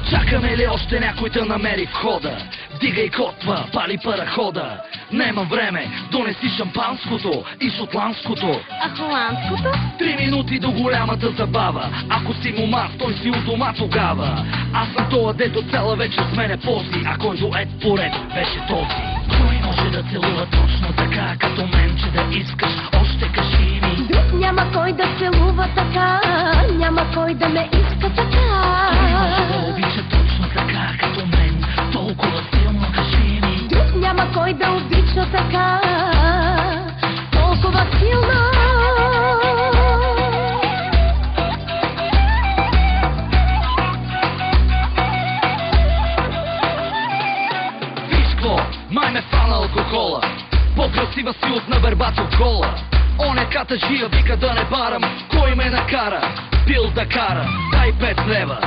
Чакаме ли още някой да намери входа? Дигай котва, пали парахода. Нямам време, донеси шампанското и шотландското. А холандското? 3 минути до голямата забава. Ако си мома, той си у дома тогава. Аз съм тоя, дето цяла вечер смене пози, а който ед поред беше този. Кой може да целува точно така, като мен, че да искаш още, кажи ми? Няма кой да целува така, няма кой да ме иска така. Кой може да обича точно така, като мен, толкова силно, кажи ми? Няма кой да обича така, толкова силно. Май ме фана алкохола, по-красива си от на вербата гола. Онеката жия вика да не барам, кой ме накара? Пил да кара, дай 5 лева.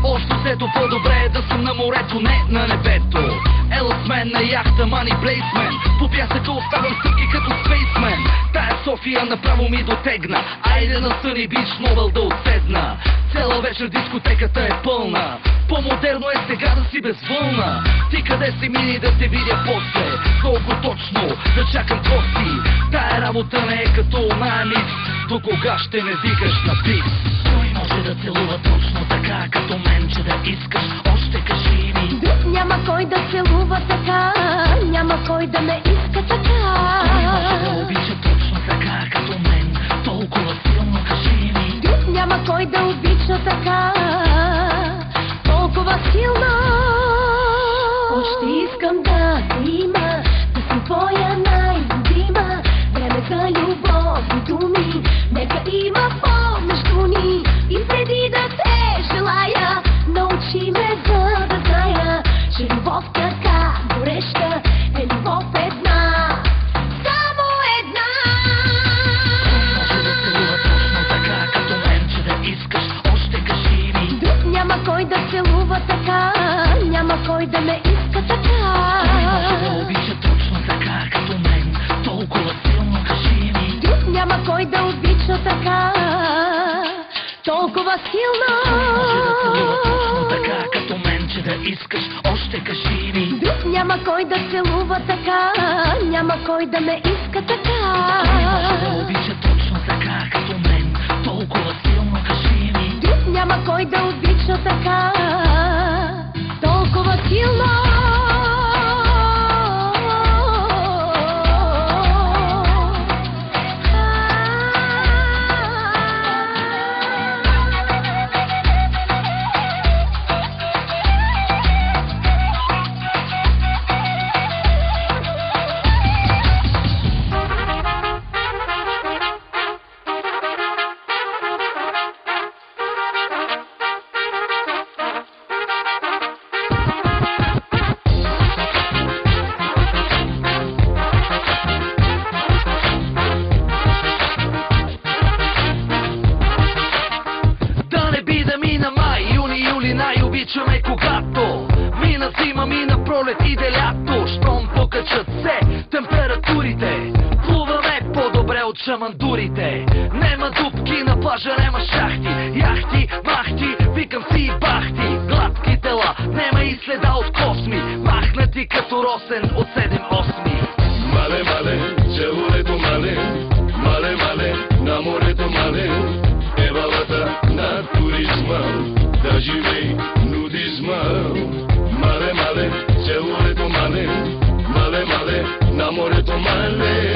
Още сето по-добре е да съм на морето, не на небето. Ела с мен на яхта, мани плейсмен. По пясъка оставам стъпки като спейсмен. Тая София направо ми дотегна. Айде на Съни Бич Нобел да отседна. Цяла вечер дискотеката е пълна. По-модерно е сега да си безвълна. Ти къде си, мини, да те видя после? Колко точно да чакам гости? Тая работа не е като оная мис. До кога ще не викаш на бис? Кой може да целува точно така, като мен, че да искаш още, кажи ми? Няма кой да целува така, няма кой да ме иска така. Кой може да обича точно така, като мен, толкова силно, кажи ми? Няма кой да обича така, толкова силно. Още искам да те има, да съм твоя най-любима. Време за любов и думи, нека има помежду ни. И преди да те желая, научи ме за да зная, че любов така гореща е любов една, само една. Кой може да целува точно така, като мен, че да искаш още, кажи ми? Няма кой да целува така, няма кой да ме иска така. Кой може да обича точно така, като мен, толкова силно, кажи ми? Няма кой да обича така, толкова силно. Кой може да целува точно така, като мен, че да искаш още, кажи ми? Няма кой да целува така, няма кой да ме иска така. Кой може да обича точно така, като мен, толкова силно, кажи ми? Няма кой да обича така, толкова силно. Обичаме когато мина зима, мина пролет, иде лято. Щом покачат се температурите, плуваме по-добре от шамандурите. Нема дупки на плажа, нема шахти, яхти, махти, викам си и бахти. Гладки тела, нема и следа от косми, махнати като росен от 7-8. Мале, мале, целурето мале, мале, мале, на морето мале, евалата на туризма, да живей нудизма. Мале, мале, целурето мале, мале, мале, на морето мале.